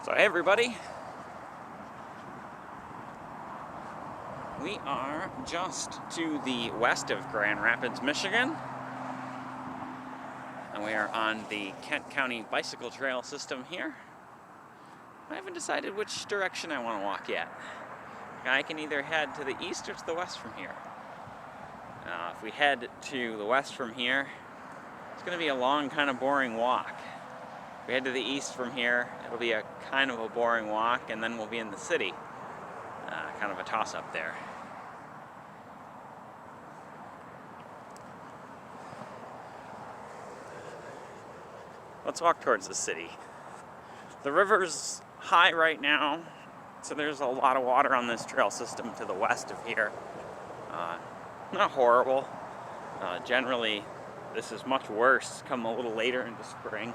So hey everybody, we are just to the west of Grand Rapids, Michigan, and we are on the Kent County Bicycle Trail system here. I haven't decided which direction I want to walk yet. I can either head to the east or to the west from here. If we head to the west from here, it's going to be a long, kind of boring walk. If we head to the east from here, it'll be a kind of a boring walk, and then we'll be in the city. Kind of a toss-up there. Let's walk towards the city. The river's high right now, so there's a lot of water on this trail system to the west of here. Not horrible. Generally, this is much worse come a little later into spring.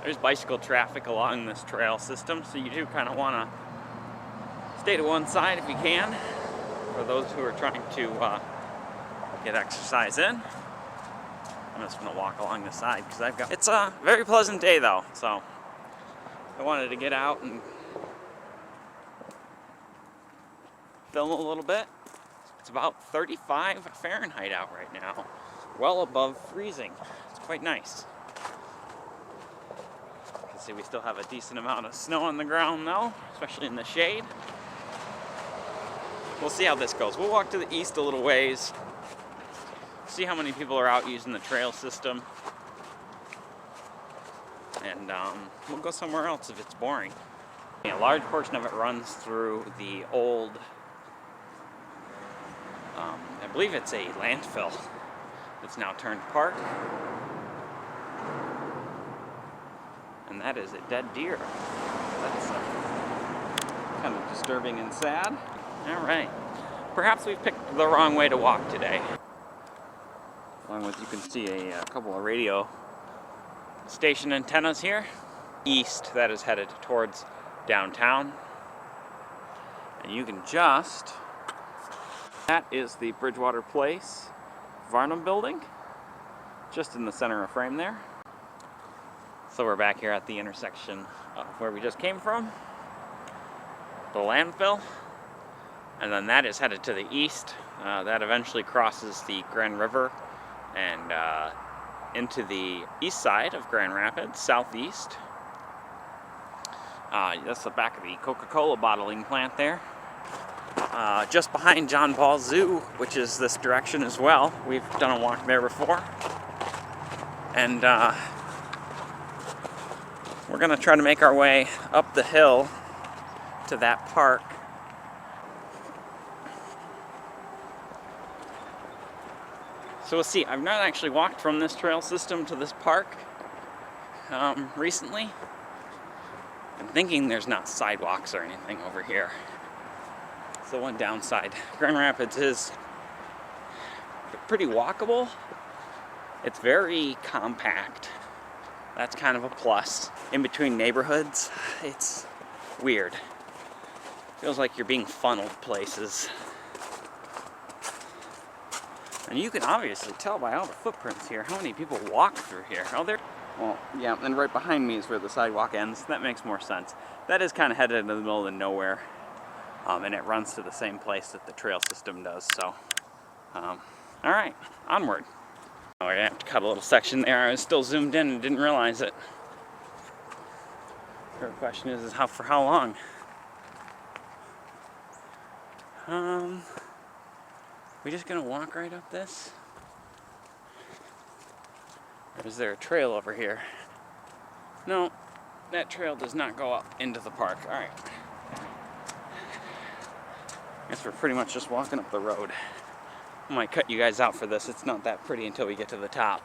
There's bicycle traffic along this trail system, so you do kind of want to stay to one side if you can, for those who are trying to get exercise in. I'm just going to walk along the side because it's a very pleasant day though, so I wanted to get out and film a little bit. It's about 35 Fahrenheit out right now, well above freezing. It's quite nice. You can see we still have a decent amount of snow on the ground though, especially in the shade. We'll see how this goes. We'll walk to the east a little ways, see how many people are out using the trail system, and we'll go somewhere else if it's boring. A large portion of it runs through the old, I believe it's a landfill that's now turned park, and that is a dead deer. That's kind of disturbing and sad. Alright, perhaps we've picked the wrong way to walk today. Along with, you can see a couple of radio station antennas here. East, that is headed towards downtown. And you can just, that is the Bridgewater Place Varnum building, just in the center of frame there. So we're back here at the intersection of where we just came from, the landfill. And then that is headed to the east. That eventually crosses the Grand River and into the east side of Grand Rapids, southeast. That's the back of the Coca-Cola bottling plant there. Just behind John Ball Zoo, which is this direction as well. We've done a walk there before. And we're going to try to make our way up the hill to that park. So we'll see. I've not actually walked from this trail system to this park recently. I'm thinking there's not sidewalks or anything over here. It's the one downside. Grand Rapids is pretty walkable. It's very compact. That's kind of a plus. In between neighborhoods, it's weird. Feels like you're being funneled places. And you can obviously tell by all the footprints here how many people walk through here. Oh, there. Well, yeah, and right behind me is where the sidewalk ends. That makes more sense. That is kind of headed into the middle of nowhere, and it runs to the same place that the trail system does. So, all right, onward. Oh, we're gonna have to cut a little section there. I was still zoomed in and didn't realize it. The question is for how long? We just gonna walk right up this? Or is there a trail over here? No, that trail does not go up into the park. Alright. Guess we're pretty much just walking up the road. I might cut you guys out for this. It's not that pretty until we get to the top.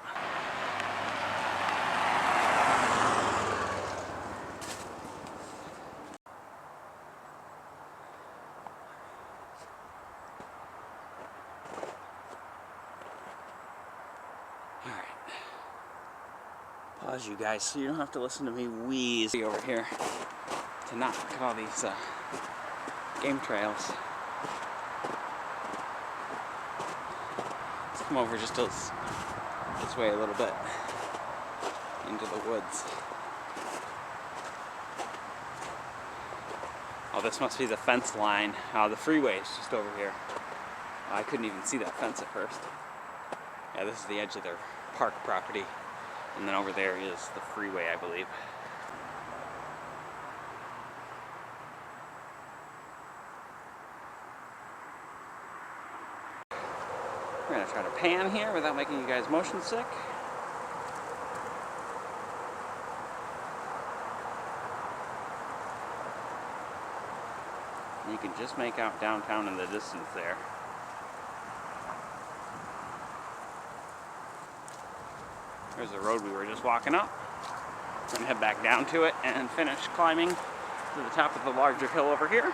Pause you guys so you don't have to listen to me wheeze over here to not look at all these game trails. Let's come over just this way a little bit into the woods. Oh, this must be the fence line. The freeway is just over here. I couldn't even see that fence at first. Yeah, this is the edge of their park property. And then over there is the freeway, I believe. We're gonna try to pan here without making you guys motion sick. You can just make out downtown in the distance there. There's the road we were just walking up. We're gonna head back down to it and finish climbing to the top of the larger hill over here.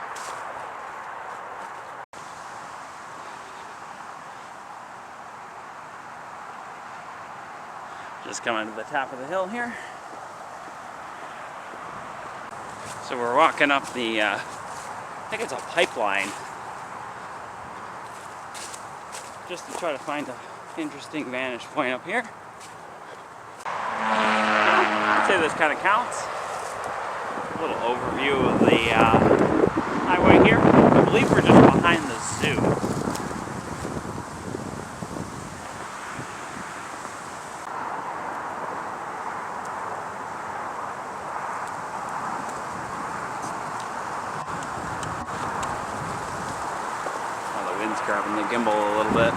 Just coming to the top of the hill here. So we're walking up the, I think it's a pipeline, just to try to find an interesting vantage point up here. I'd say this kind of counts. A little overview of the highway here. I believe we're just behind the zoo. Grabbing the gimbal a little bit.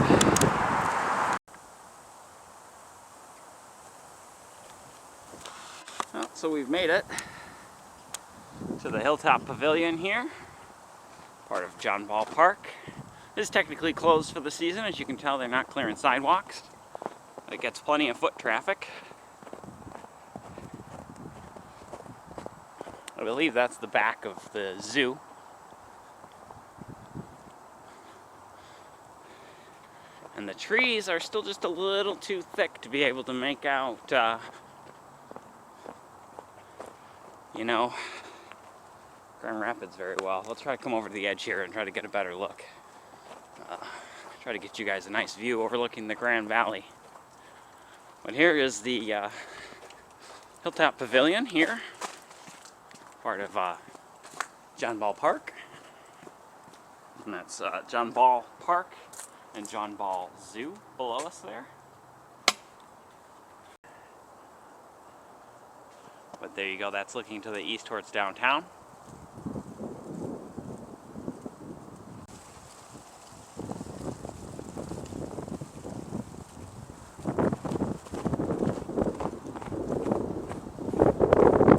Well, so we've made it to the Hilltop Pavilion here, part of John Ball Park. It is technically closed for the season. As you can tell, they're not clearing sidewalks. It gets plenty of foot traffic. I believe that's the back of the zoo. And the trees are still just a little too thick to be able to make out, you know, Grand Rapids very well. Let's try to come over to the edge here and try to get a better look. Try to get you guys a nice view overlooking the Grand Valley. But here is the Hilltop Pavilion here, part of John Ball Park. And that's John Ball Park and John Ball Zoo below us there. But there you go, that's looking to the east towards downtown.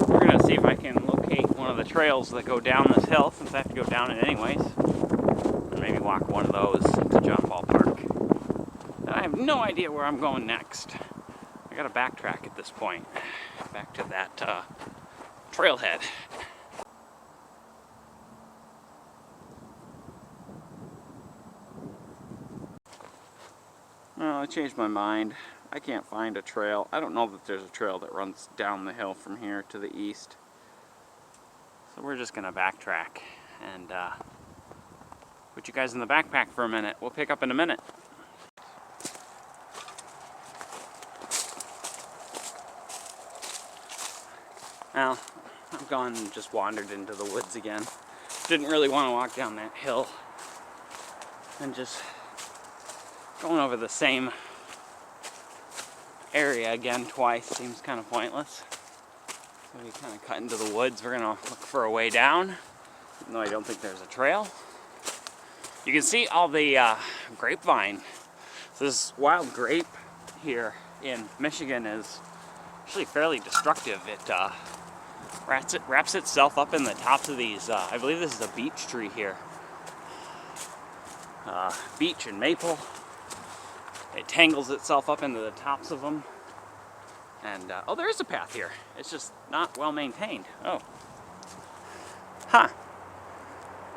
We're gonna see if I can locate one of the trails that go down this hill, since I have to go down it anyways. And maybe walk one of those to John Ball Park. And I have no idea where I'm going next. I gotta backtrack at this point. Back to that trailhead. Well, I changed my mind. I can't find a trail. I don't know that there's a trail that runs down the hill from here to the east. So we're just gonna backtrack and put you guys in the backpack for a minute. We'll pick up in a minute. Well, I've gone and just wandered into the woods again. Didn't really want to walk down that hill. And just going over the same area again twice seems kind of pointless. So we kind of cut into the woods. We're going to look for a way down, even though I don't think there's a trail. You can see all the grapevine. So this wild grape here in Michigan is actually fairly destructive. It wraps itself up in the tops of these, I believe this is a beech tree here. Beech and maple. It tangles itself up into the tops of them. And, oh, there is a path here. It's just not well maintained. Oh. Huh.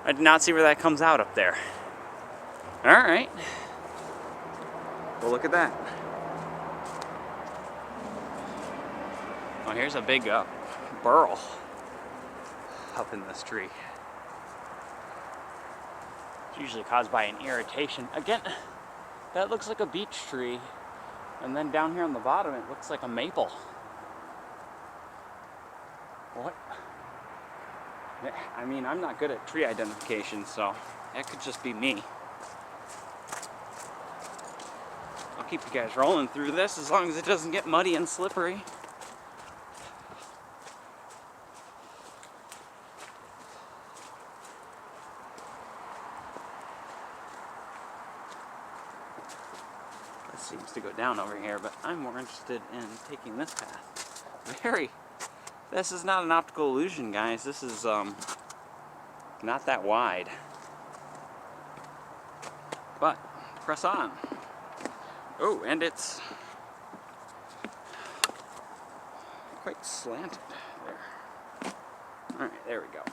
I did not see where that comes out up there. Alright. Well, look at that. Oh, here's a big burl up in this tree. It's usually caused by an irritation. Again, that looks like a beech tree. And then down here on the bottom, it looks like a maple. What? I mean, I'm not good at tree identification, so that could just be me. I'll keep you guys rolling through this as long as it doesn't get muddy and slippery. This seems to go down over here, but I'm more interested in taking this path. This is not an optical illusion, guys. This is not that wide. But press on. Oh, and it's quite slanted there. Alright, there we go.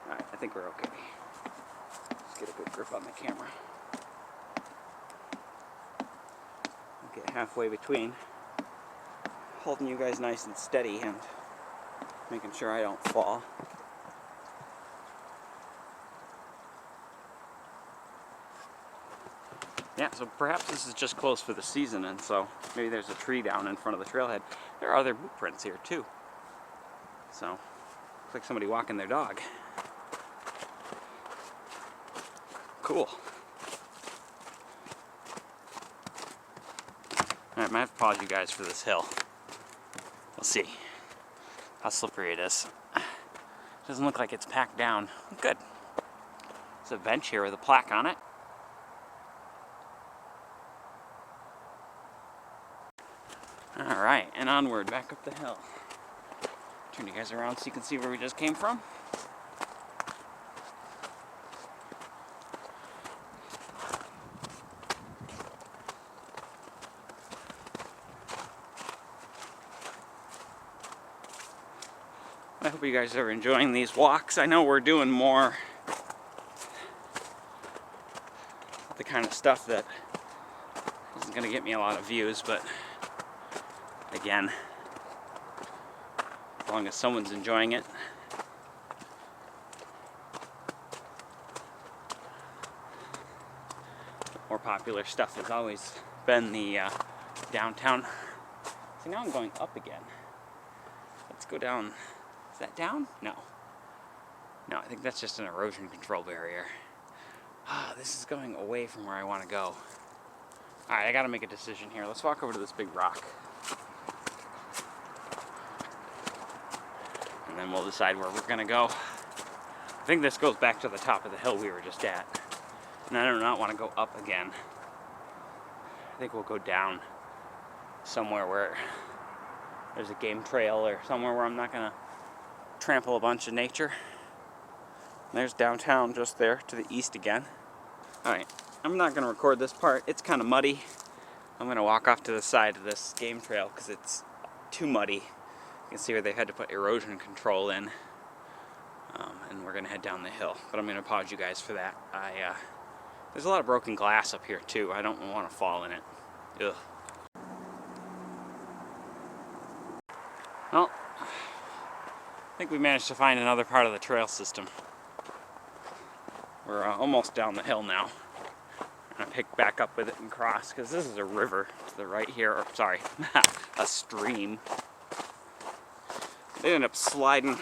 Alright, I think we're okay. Let's get a good grip on the camera. Get halfway between holding you guys nice and steady and making sure I don't fall. Yeah, so perhaps this is just close for the season, and so maybe there's a tree down in front of the trailhead. There are other boot prints here too. So, looks like somebody walking their dog. Cool. Alright, I might have to pause you guys for this hill. We'll see how slippery it is. Doesn't look like it's packed down. Good. There's a bench here with a plaque on it. Alright, and onward, back up the hill. Turn you guys around so you can see where we just came from. I hope you guys are enjoying these walks. I know we're doing more the kind of stuff that isn't going to get me a lot of views, but again, as long as someone's enjoying it. More popular stuff has always been the downtown. See, now I'm going up again. Let's go down. Is that down? No. No, I think that's just an erosion control barrier. Ah, this is going away from where I want to go. Alright, I gotta make a decision here. Let's walk over to this big rock. And then we'll decide where we're gonna go. I think this goes back to the top of the hill we were just at. And I do not want to go up again. I think we'll go down somewhere where there's a game trail or somewhere where I'm not gonna trample a bunch of nature. There's downtown just there to the east again. Alright, I'm not going to record this part. It's kind of muddy. I'm going to walk off to the side of this game trail because it's too muddy. You can see where they had to put erosion control in. And we're going to head down the hill. But I'm going to pause you guys for that. There's a lot of broken glass up here too. I don't want to fall in it. Ugh. Well, I think we managed to find another part of the trail system. We're almost down the hill now. I'm going to pick back up with it and cross, because this is a river to the right here, or sorry, a stream. They ended up sliding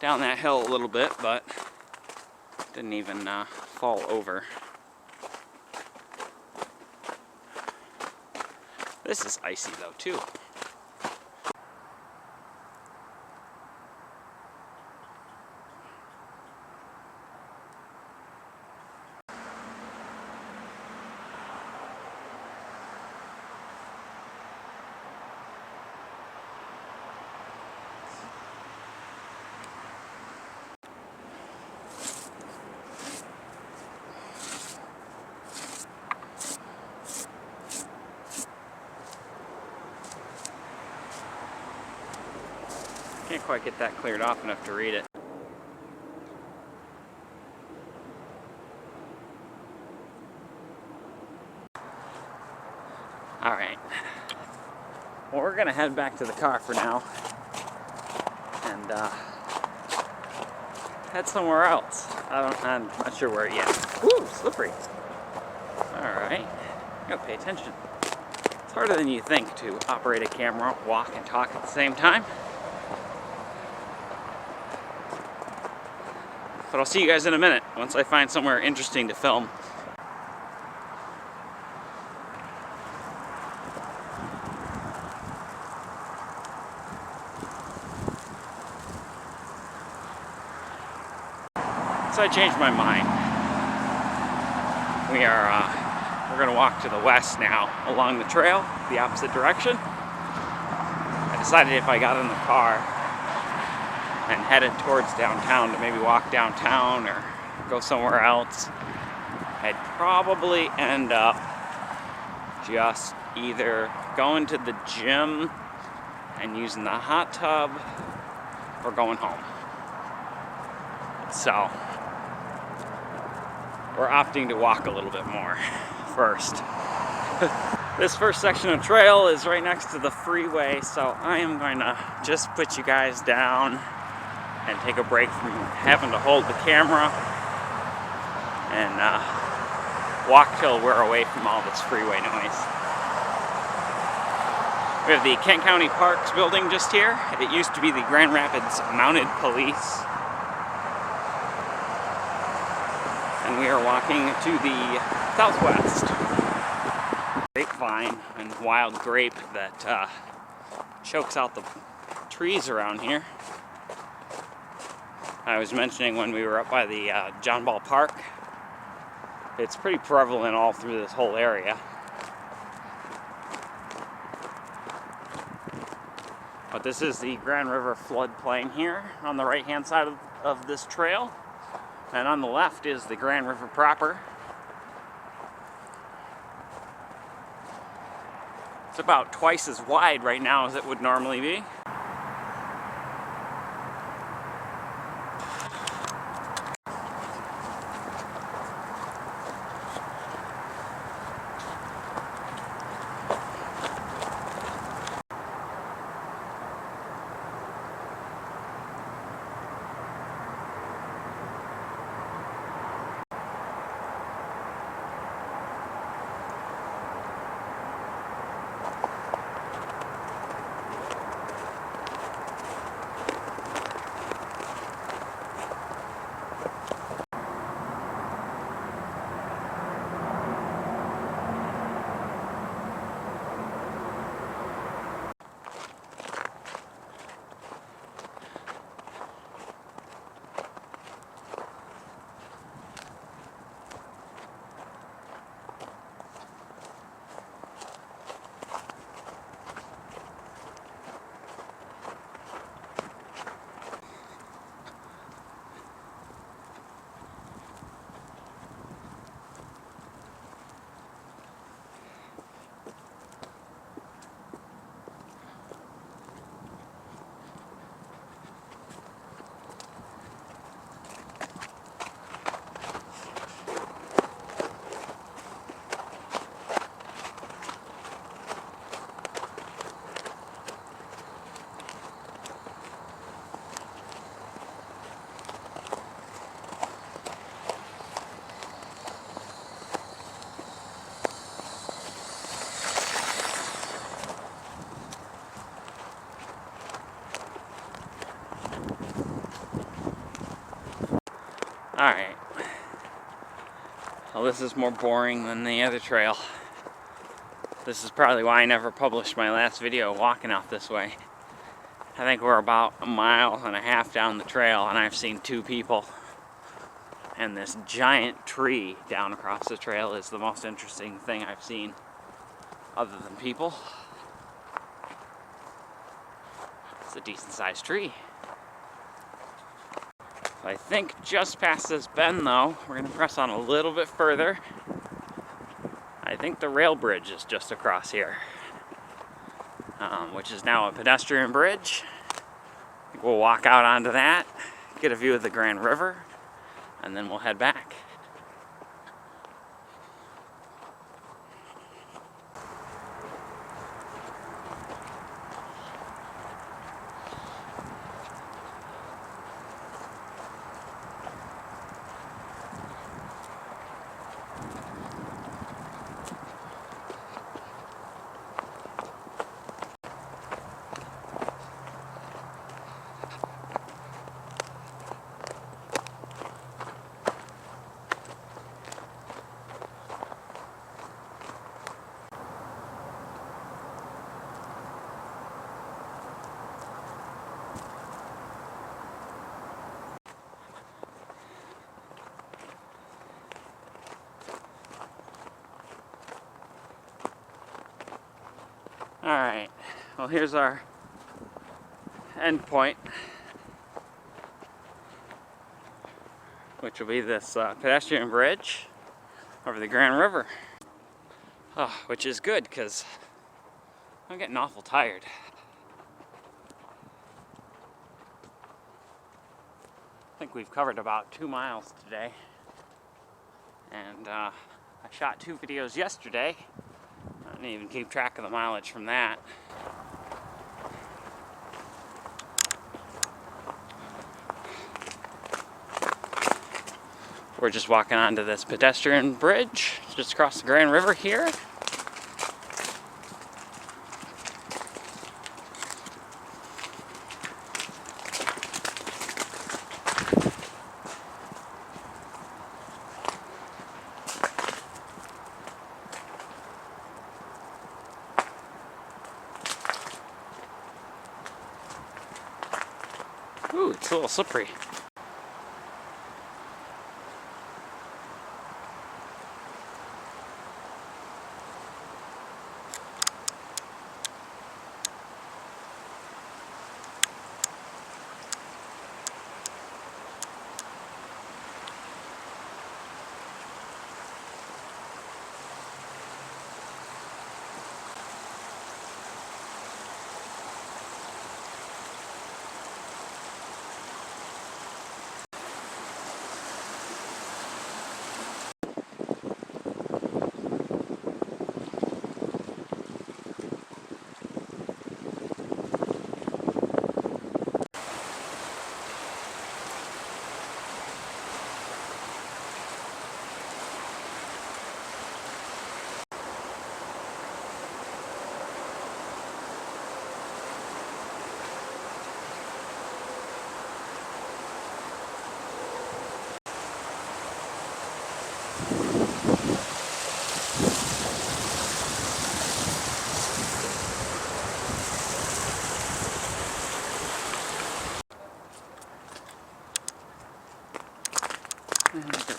down that hill a little bit, but didn't even fall over. This is icy though, too. Can't quite get that cleared off enough to read it. Alright. Well, we're gonna head back to the car for now. And head somewhere else. I'm not sure where yet. Ooh, slippery. Alright. Gotta pay attention. It's harder than you think to operate a camera, walk, and talk at the same time. But I'll see you guys in a minute once I find somewhere interesting to film. So I changed my mind. We're gonna walk to the west now along the trail, the opposite direction. I decided if I got in the car and headed towards downtown to maybe walk downtown or go somewhere else, I'd probably end up just either going to the gym and using the hot tub or going home. So we're opting to walk a little bit more first. This first section of trail is right next to the freeway, so I am going to just put you guys down and take a break from having to hold the camera and walk till we're away from all this freeway noise. We have the Kent County Parks building just here. It used to be the Grand Rapids Mounted Police. And we are walking to the southwest. Grapevine and wild grape that chokes out the trees around here. I was mentioning when we were up by the John Ball Park, it's pretty prevalent all through this whole area. But this is the Grand River floodplain here on the right hand side of this trail. And on the left is the Grand River proper. It's about twice as wide right now as it would normally be. Alright. Well, this is more boring than the other trail. This is probably why I never published my last video walking off this way. I think we're about 1.5 miles down the trail and I've seen 2 people. And this giant tree down across the trail is the most interesting thing I've seen other than people. It's a decent sized tree. I think just past this bend though, we're going to press on a little bit further. I think the rail bridge is just across here, which is now a pedestrian bridge. I think we'll walk out onto that, get a view of the Grand River, and then we'll head back. Alright, well here's our end point, which will be this pedestrian bridge over the Grand River. Oh, which is good because I'm getting awful tired. I think we've covered about 2 miles today, and I shot 2 videos yesterday. I didn't even keep track of the mileage from that. We're just walking onto this pedestrian bridge just across the Grand River here. Ooh, it's a little slippery.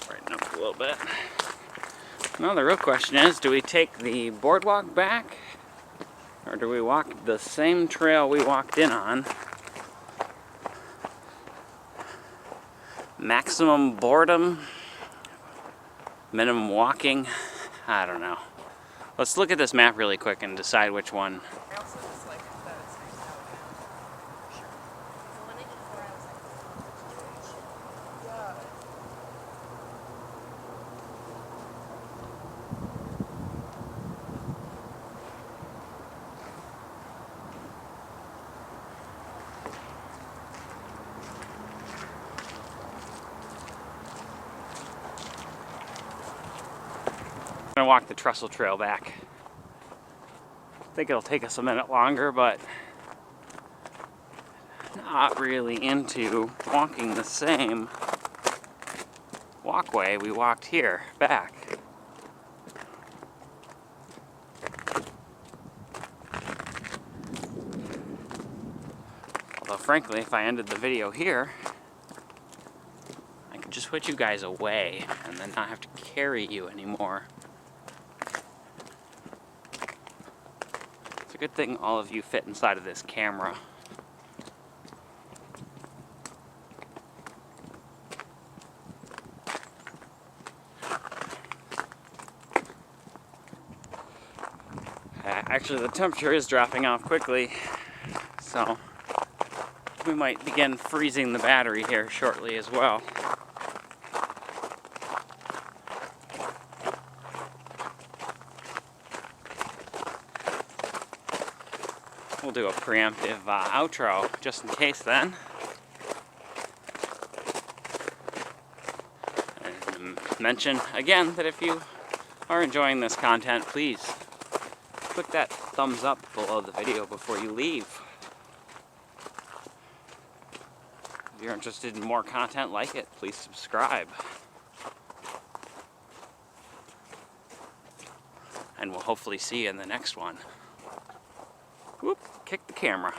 Brighten up a little bit. Now the real question is, do we take the boardwalk back, or do we walk the same trail we walked in on? Maximum boredom, minimum walking, I don't know. Let's look at this map really quick and decide which one. I also just like that it's nice out again. Sure. So when I did 4 hours, yeah. I'm gonna walk the trestle trail back. I think it'll take us a minute longer, but not really into walking the same walkway we walked here back. Although frankly, if I ended the video here, I could just put you guys away and then not have to carry you anymore. It's a good thing all of you fit inside of this camera. Actually, the temperature is dropping off quickly, so we might begin freezing the battery here shortly as well. We'll do a preemptive outro just in case then. And mention again that if you are enjoying this content, please click that thumbs up below the video before you leave. If you're interested in more content like it, please subscribe. And we'll hopefully see you in the next one. Whoop, kick the camera.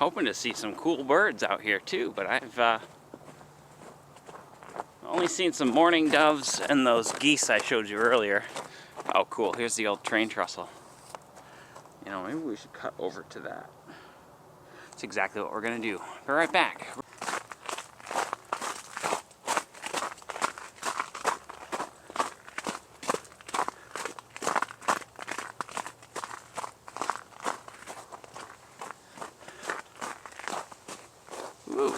hoping to see some cool birds out here too, but I've only seen some mourning doves and those geese I showed you earlier. Oh cool, here's the old train trestle. You know, maybe we should cut over to that. That's exactly what we're gonna do. Be right back. Ooh.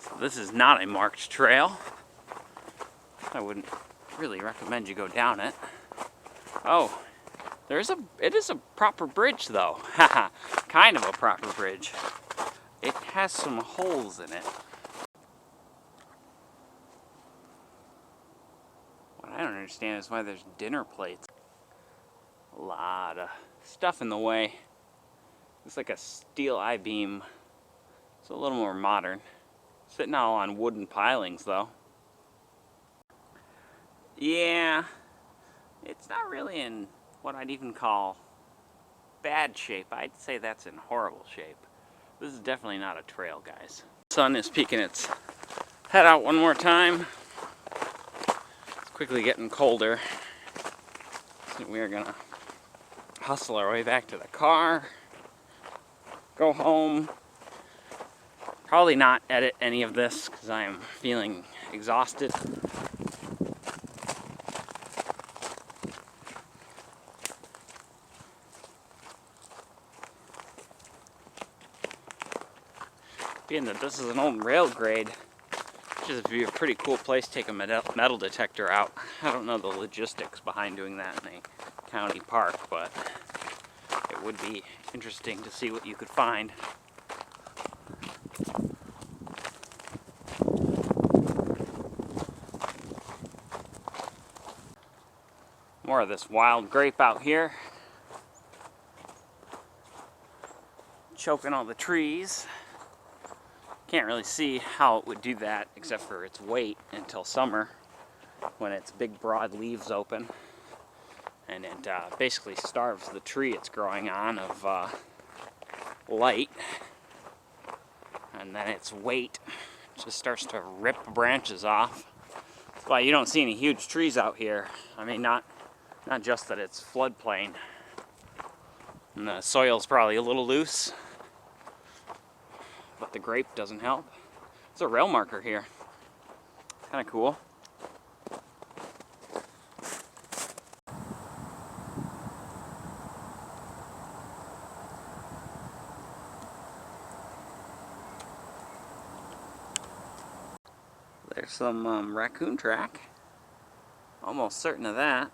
So this is not a marked trail. I wouldn't really recommend you go down it. Oh, it is a proper bridge though. Haha, kind of a proper bridge. It has some holes in it. What I don't understand is why there's dinner plates. A lot of stuff in the way. It's like a steel I-beam. It's a little more modern. Sitting all on wooden pilings though. Yeah, it's not really in what I'd even call bad shape. I'd say that's in horrible shape. This is definitely not a trail, guys. The sun is peeking its head out one more time. It's quickly getting colder. So we are gonna hustle our way back to the car, go home. Probably not edit any of this because I am feeling exhausted. Being that this is an old rail grade, which is a pretty cool place to take a metal detector out. I don't know the logistics behind doing that in a county park, but it would be interesting to see what you could find. More of this wild grape out here. Choking all the trees. Can't really see how it would do that except for its weight until summer when its big broad leaves open, and it basically starves the tree it's growing on of light, and then its weight just starts to rip branches off. That's why you don't see any huge trees out here. I mean, not just that it's floodplain and the soil's probably a little loose, but the grape doesn't help. It's a rail marker here. Kind of cool. There's some raccoon track. Almost certain of that.